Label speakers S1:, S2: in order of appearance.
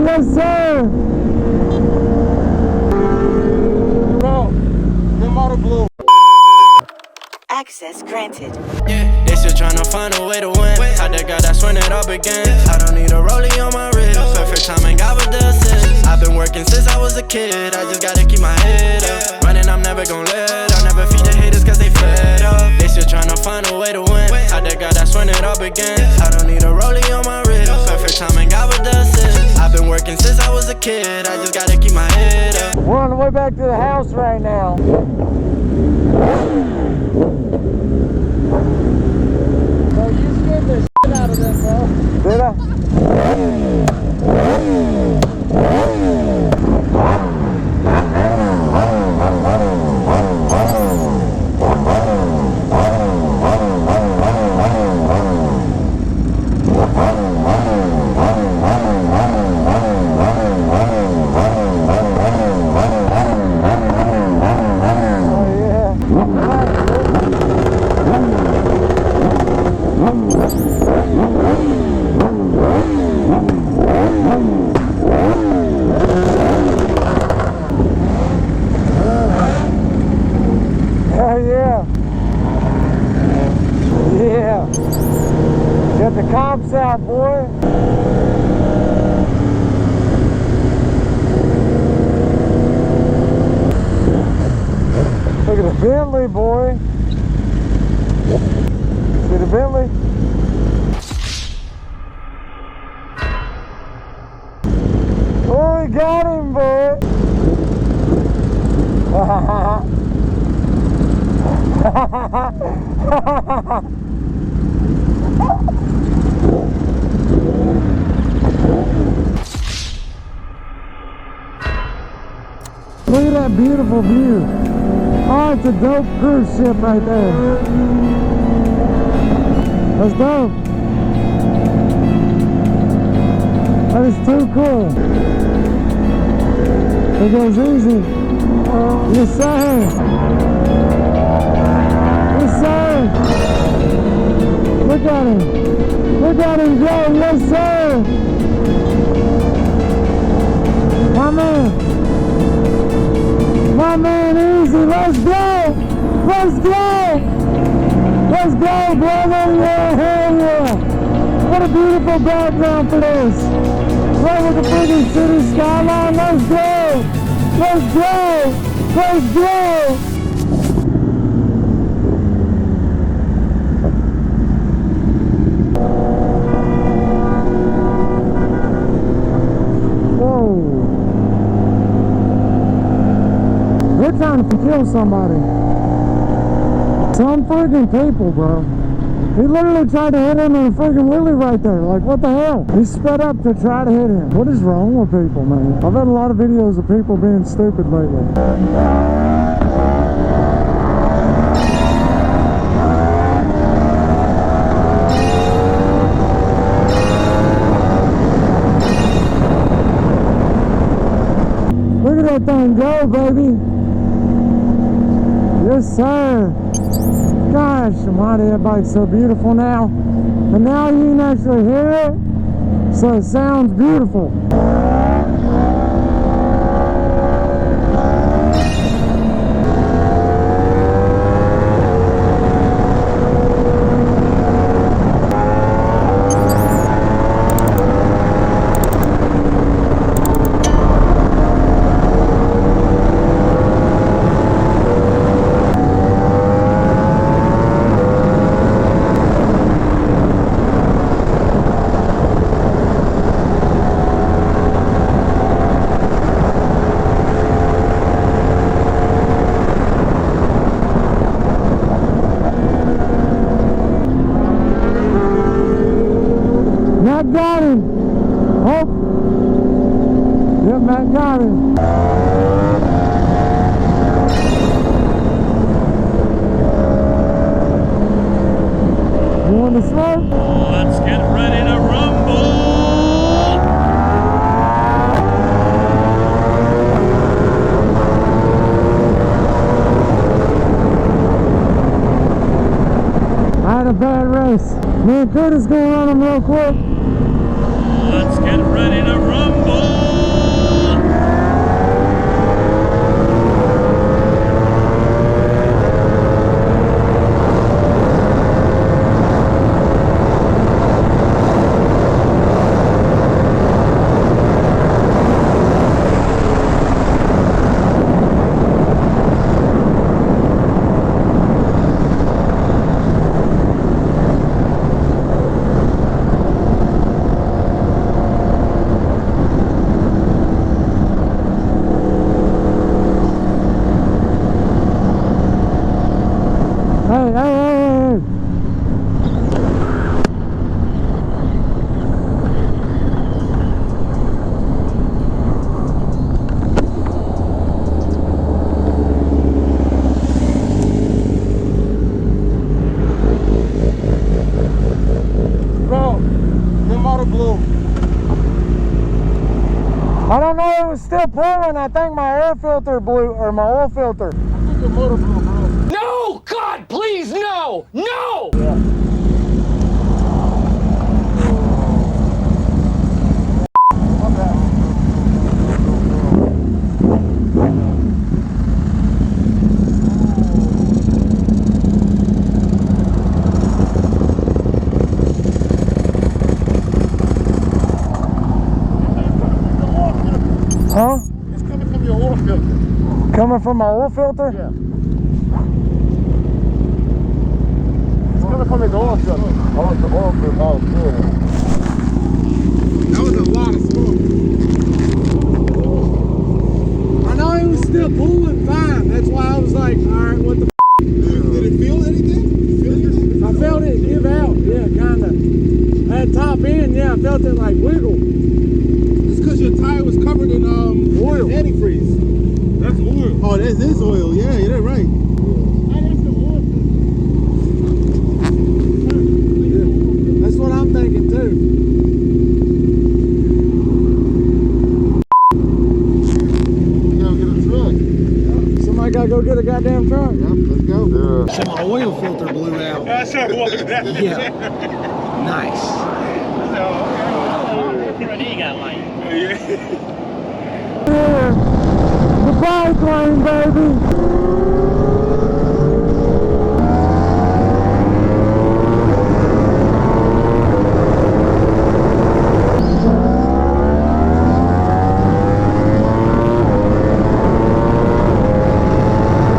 S1: yes sir.
S2: Bro, your motor blew.
S3: Access granted.
S4: Yeah, they still tryna find a way to win. How the God, that's when it all begins. I don't need a rollie on my wrist. Perfect timing, God with the assist. I've been working since I was a kid. I just gotta keep my head up. Running, I'm never gon' let. I'll never feed the haters cause they fed up. They still tryna find a way to win. How the God, that's when it all begins. I don't need a rollie on my wrist. Perfect timing, God with the assist. I've been working since I was a kid. I just gotta keep my head up.
S1: We're on the way back to the house right now. Bro, you scared the shit out of them, bro. Did I? Get the comps out, boy. Look at the Bentley, boy. See the Bentley? Oh, we got him, boy. Look at that beautiful view. Oh, it's a dope cruise ship right there. That's dope. That is too cool. It goes easy. Yes, sir. Yes, sir. Look at him. Look at him go. Yes, sir. My man. My man, easy. Let's go. Let's go. Let's go, brother. Yeah, hell yeah. What a beautiful background for this. Right with the freaking city skyline. Let's go. Let's go. Let's go. They're trying to kill somebody. Some friggin' people, bro. He literally tried to hit him in a friggin' wheelie right there. Like, what the hell? He sped up to try to hit him. What is wrong with people, man? I've had a lot of videos of people being stupid lately. Look at that thing go, baby. Yes, sir. Gosh, almighty, that bike's so beautiful now. And now you can actually hear it, so it sounds beautiful. Matt got him. Oh. Yep, Matt got him. You want to smoke?
S5: Let's get ready to rumble.
S1: I had a bad race. Me and Curtis going on him real quick.
S5: Let's get ready to rumble.
S1: I don't know, it was still pulling. I think my air filter blew, or my oil filter.
S2: I think your motor blew, bro.
S3: No! God, please, no! No!
S1: Yeah. Huh?
S2: It's coming from your oil filter.
S1: Coming from my oil filter?
S2: Yeah. It's coming from his oil filter. Oh, it's the oil filter. Oh, good. That was a lot of smoke.
S1: I know it was still pulling fine. That's why I was like, alright, what the f?
S2: Did it feel anything?
S1: I felt it give out, yeah, kinda. At top end, yeah, I felt it like wiggle.
S2: It's because your tire was covered in
S1: Oil.
S2: antifreeze. That's oil. Oh, that is oil. Yeah, you're right.
S1: That's what I'm thinking too.
S2: You gotta get a truck.
S1: Somebody gotta go get a goddamn truck.
S2: Yep, let's go. Yeah.
S1: So my oil filter blew out.
S5: That's what it was.
S1: Yeah. Nice. The bike lane, baby.